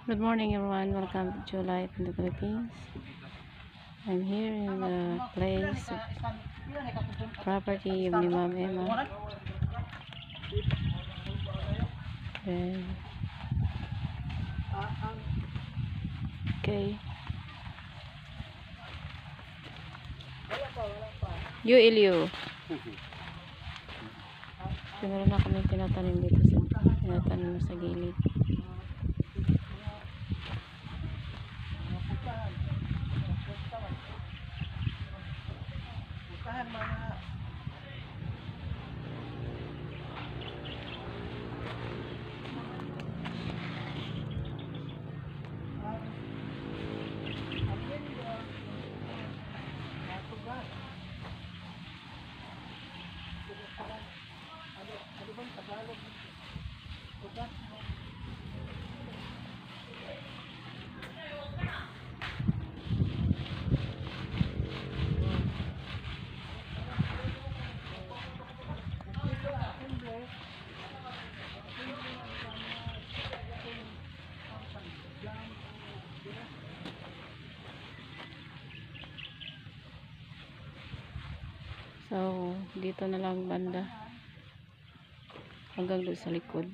Good morning everyone, welcome to Life in the Philippines. I'm here in the place of property of ni Ma'am Emma. Then, okay. You Ilyo. So, meron na kami tinatanim dito sa gilid. So, dito na lang banda hanggang doon sa likod.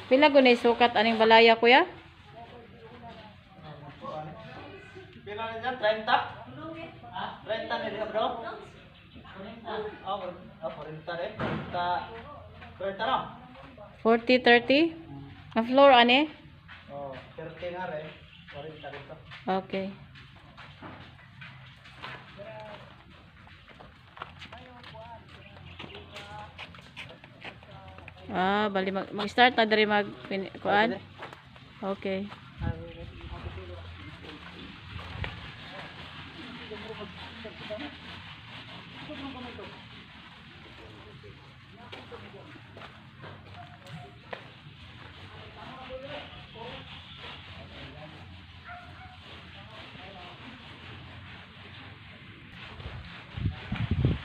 Pila gunay sukat aning balaya kuya? Pila na dyan? 30? Ha? 30 na dito bro? Oh, 40 rin. 30 no? 40, 30? Ang floor ane? Oh, 30 nga rin. 40 rito. Okay. Bali mag-start na diri kuan. Okay.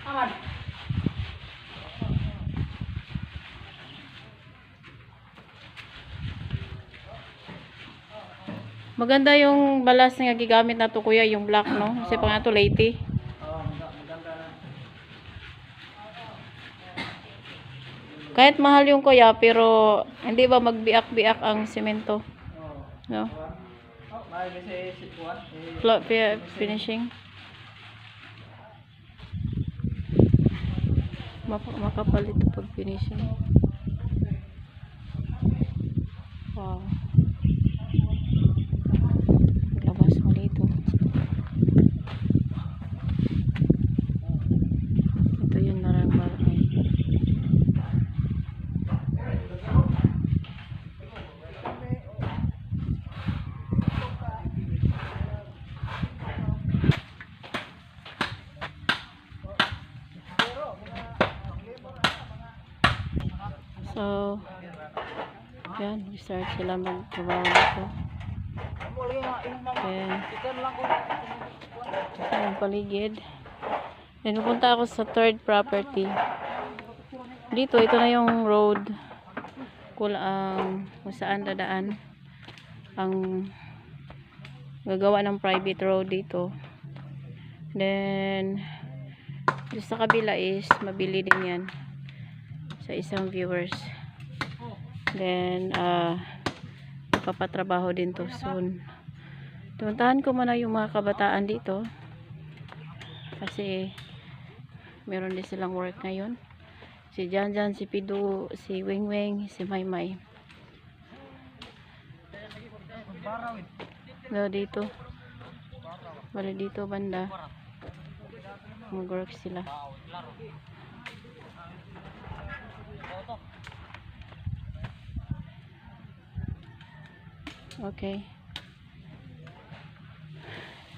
Aman. Maganda yung balas nga gigamit nato kuya, yung black no. Kasi pang ato late. Oh, maganda na. Kahit mahal yung kuya pero hindi ba magbiak-biak ang semento, Oh. no? Oh, may kasi sikuan. Finishing. Makapalit pag finishing. Wow. Labas mo dito. Ito yung narangbalan. So, yan, start sila magtrabaho dito. Then, ito yung paligid. Then, pupunta ako sa third property. Dito, ito na yung road. Kung saan dadaan ang gagawa ng private road dito. Then, dito sa kabila is mabili din yan sa isang viewers. Then, papatrabaho din to soon. Tuntahan ko muna yung mga kabataan dito kasi meron din silang work ngayon. Si Janjan, si Pidu, si Wingwing, si Maymay. Dito. Bali dito banda. Mag-work sila. Okay.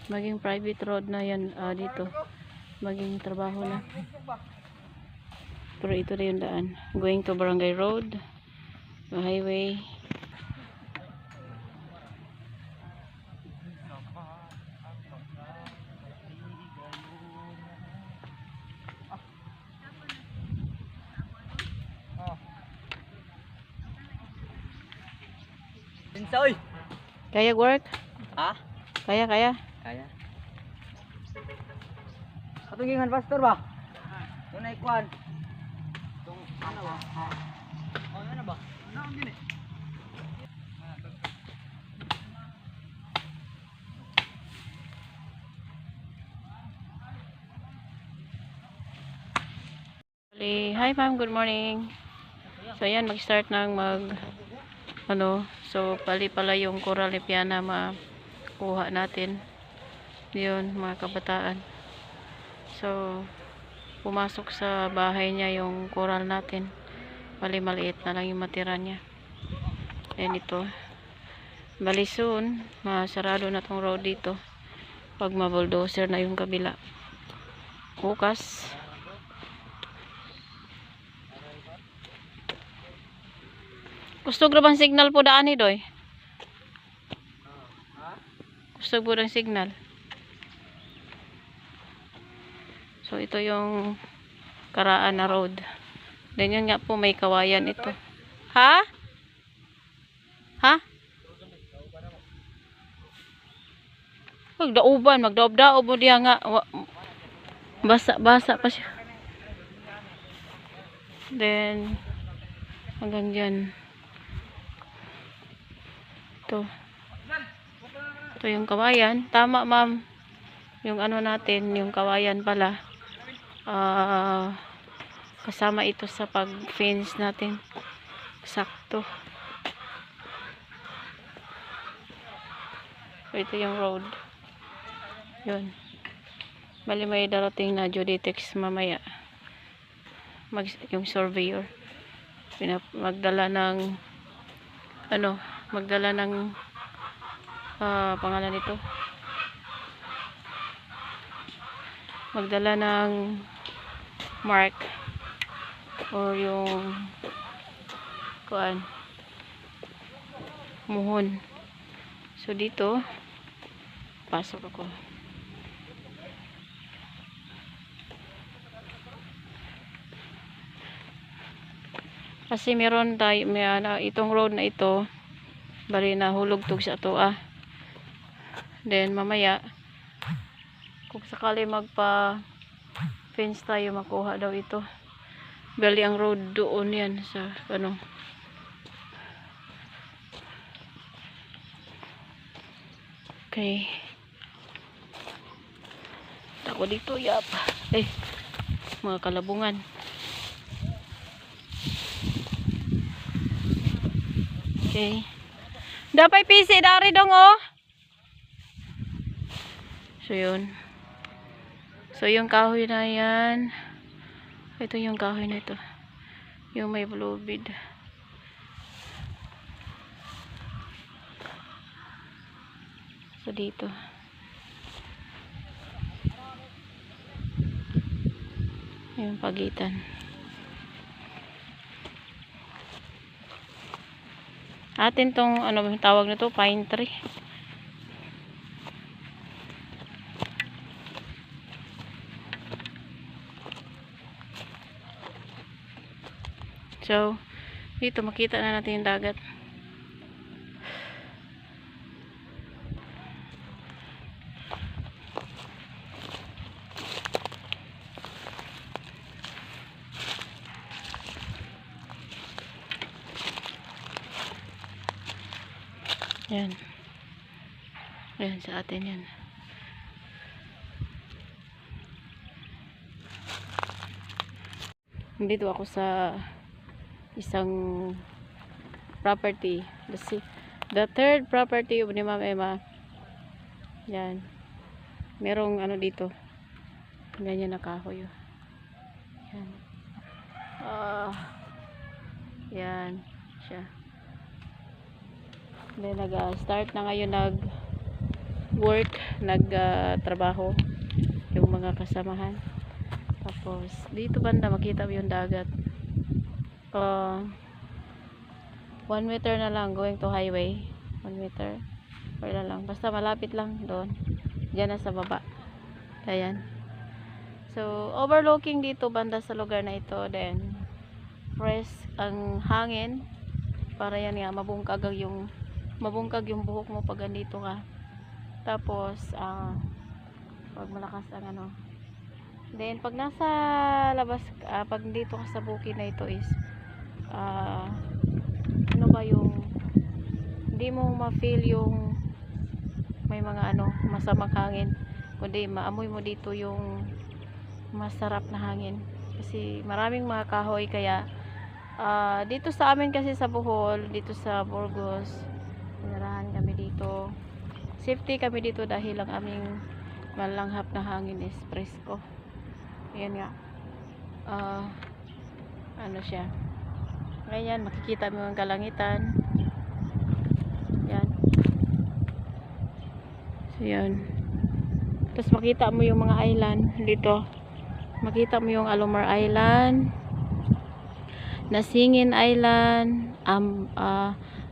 Maging private road na yan dito. Maging trabaho na. Pero ito na yung daan. Going to Barangay Road. The highway. Pinsa oy. Kaya work? Ha? Kaya, kaya. Kaya. Katungingan pastor ba? Doon ay kuan. Tung ano ba? Oh, ano ba? Ano ang gini? Hi ma'am, good morning. So ayan, mag-start ng so pali pala yung coral ni Piana makuha natin. Yun, mga kabataan. So, pumasok sa bahay niya yung coral natin. Bali maliit na lang yung matira niya. Ayan ito. Bali soon, masarado na tong road dito. Pag ma-bulldozer na yung kabila. Bukas. Gusto grabang signal po daan ni Doy. Gusto po ng signal. So ito yung karaan na road. Then yun nga po may kawayan ito. Ha? Ha? Magdauban, magdaob-daob mo diya nga. Basa-basa pa siya. Then hanggang dyan. Ito yung kawayan. Tama ma'am. Yung ano natin, yung kawayan pala. Kasama ito sa pag-fence natin. Sakto. So ito yung road. Yun. Bali may darating na geodetics mamaya. Yung surveyor. Magdala ng pangalan nito. Magdala ng mark or yung muhon. So dito pasok ako. Kasi meron tayo itong road na ito bali na hulog tug sa to Then mamaya kung sakali magpa fence tayo makuha daw ito. Bali ang road doon yan sa Okay. Ako dito yap. Mga kalabungan. Okay. Dapat PC dari dong So yun. So yung kahoy na yan. Ito yung kahoy na ito. Yung may blue bead. So dito. Yung pagitan. Atin tong tawag na to, pine tree. So dito makita na natin yung dagat. Yan. Yan sa atin yan. Dito ako sa isang property. The third property ni Ma'am Emma. Yan. Merong dito. Ganyan na kahoy. Yan. Yan. Siya. Then nag-start na ngayon nag-work, nag-trabaho yung mga kasamahan. Tapos dito banda makita mo yung dagat. 1 meter na lang going to highway. 1 meter. Wala lang. Basta malapit lang doon. Diyan na sa baba. Ayan. So overlooking dito banda sa lugar na ito. Then fresh ang hangin. Para yan nga mabungkag yung mabungkag yung buhok mo pag andito ka. Tapos pag malakas ang ano. Then pag nasa labas pag dito ka sa bukid na ito is ano ba yung hindi mo ma-feel yung may mga ano masamang hangin, kundi maamoy mo dito yung masarap na hangin kasi maraming mga kahoy. Kaya dito sa amin kasi sa Bohol, dito sa Burgos, pinarahan kami dito, safety kami dito dahil ang aming malanghap na hangin is presko. Ayan nga, ano siya, ngayon makikita mo yung kalangitan. Yan, so yan, tapos makita mo yung mga island dito, makita mo yung Alomar Island, Nasingin Island,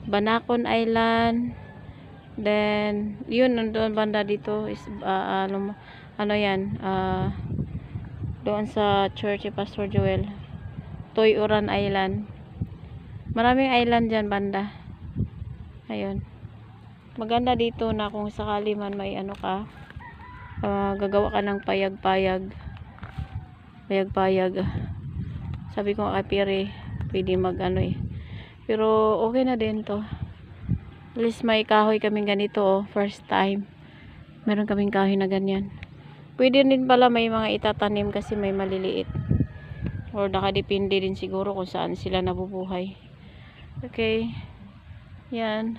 Banacon Island, then yun nandoon banda dito is ano yan, doon sa church ni Pastor Joel, Toy-Uran Island. Maraming island dyan banda. Ayun, maganda dito na kung sakali man may ano ka, gagawa ka ng payag-payag. Sabi ko kay Pire, pwede mag ano pero okay na din to. At least may kahoy kaming ganito, first time meron kaming kahoy na ganyan. Pwede din pala may mga itatanim kasi may maliliit, or nakadepende din siguro kung saan sila nabubuhay. Okay, yan.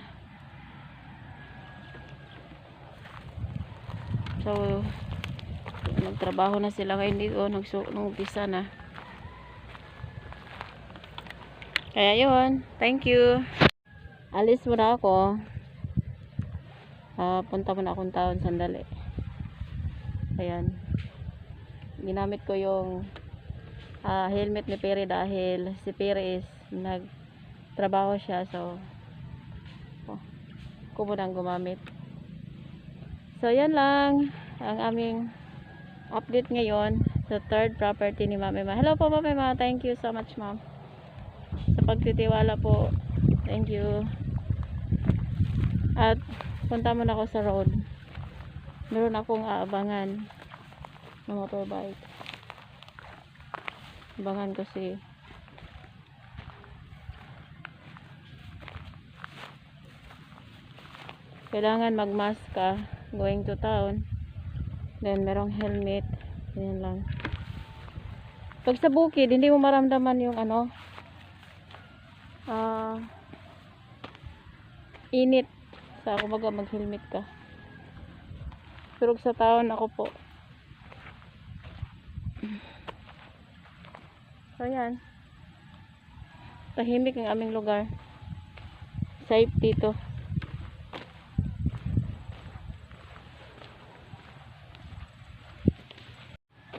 So nagtrabaho na sila ngayon dito, nag-umpisa na. Kaya yun, thank you. Alis muna ako. Punta muna akong town sandali. Ayan, ginamit ko yung helmet ni Pere dahil si Pere is nagtrabaho siya, so ko munang gumamit. So yan lang ang aming update ngayon sa third property ni Ma'am Emma. Hello po Ma'am Emma, thank you so much ma'am sa pagtitiwala po. Thank you. At punta muna ako sa road, meron akong aabangan na motorbike. Abangan ko si kailangan magmask ka going to town, then merong helmet. Yan lang. Pag sa bukid hindi mo maramdaman yung ano init, sa kumbaga mag helmet ka. Pero sa town ako po, so yan, tahimik ang aming lugar, safe dito.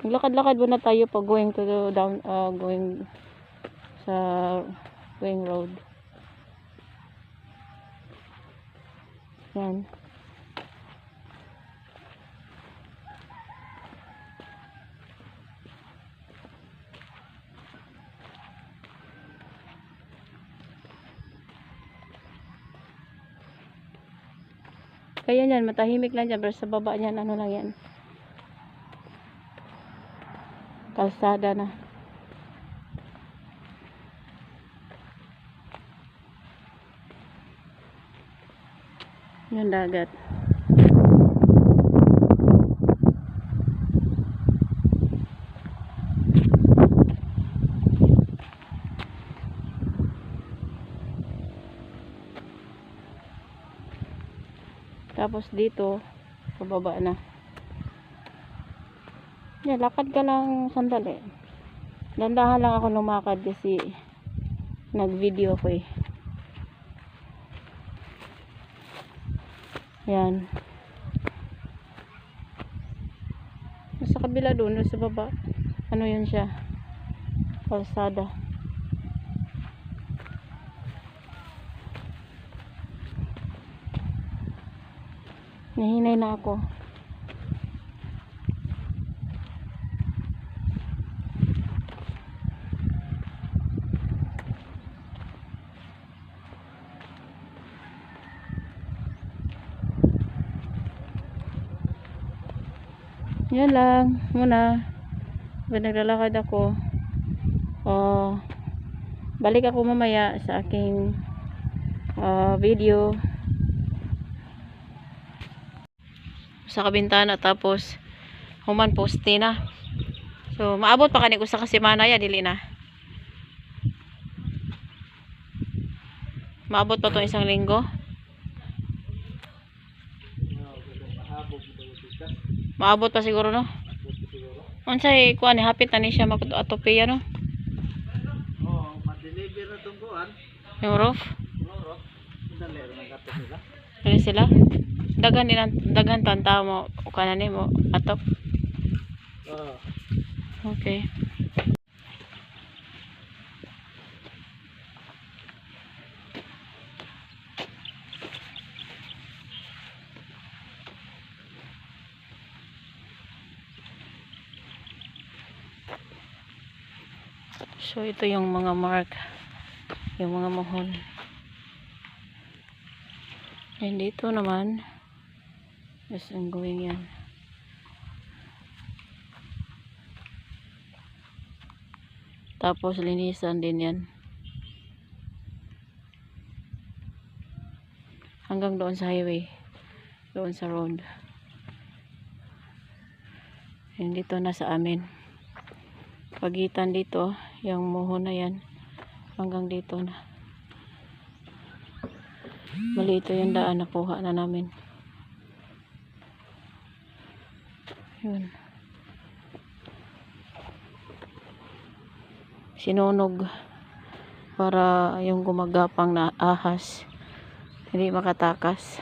Maglakad-lakad muna tayo pag going to down, going sa going road. Yan. Kaya yan, matahimik lang dyan, pero sa baba niyan, ano lang yan, kalsada na. Yung dagat. Tapos dito, pababa na. Yan, lakad ka lang sandali. Dandahan lang ako lumakad kasi nag-video ko eh. Yan. Sa kabila doon, sa baba. Ano yun siya? Kalsada. Nahinay na ako. Yan lang muna. Naglalakad ako. Balik ako mamaya sa aking video sa kabintana, tapos human poste na. So maabot pa kaniko sa kasimana ya, dili na. Maabot pa tong isang linggo. Maabot pa siguro, no? Unsay kuan ni hapit na ni siya mag-atopiya, no? Oo, ma-deliver na itong kuhan. Yung roof. Oo, dali rin nag-atop nila. Ano sila? Daghan tanta mo o kanan mo atop. Oo. Okay. So ito yung mga mark, yung mga mohon. And dito naman is ongoing yan. Tapos linisan din yan hanggang doon sa highway, doon sa road. And dito na sa amin, pagitan dito yung mohon na yan hanggang dito na. Mali ito yung daan, nakuha na namin. Yun. Sinunog para yung gumagapang na ahas hindi makatakas.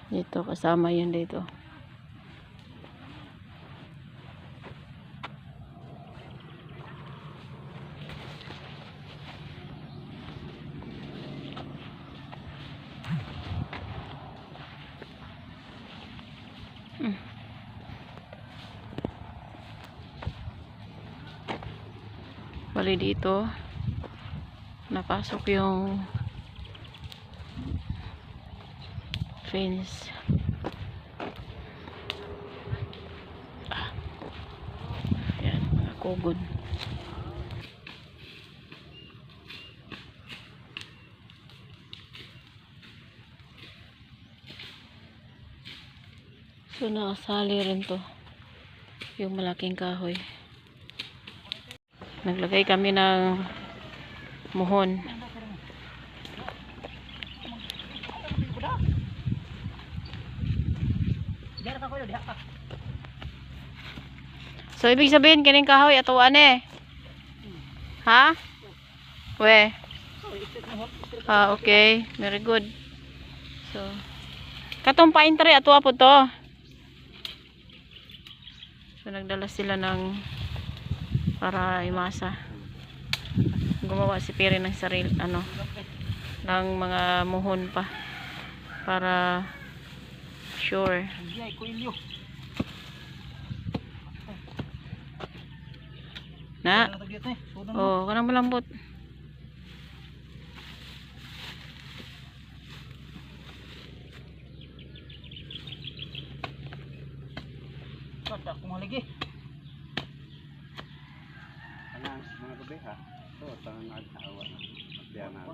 Dito kasama yun dito. Bali dito napasok yung fence. Yan, mga kugod. So nakasali rin to yung malaking kahoy. Naglagay kami ng muhon. So ibig sabihin kining kahoy atuan eh. Ha? We. Okay, very good. So katong pine tree atua po to. So nagdala sila ng para imasa. Gumawa si Piri ng sarili ng mga muhon pa para sure. Na. Oh, kanang malambot. Kada ko maligi. Anang mga gabi ha. So tangan na awa na. Diyan na.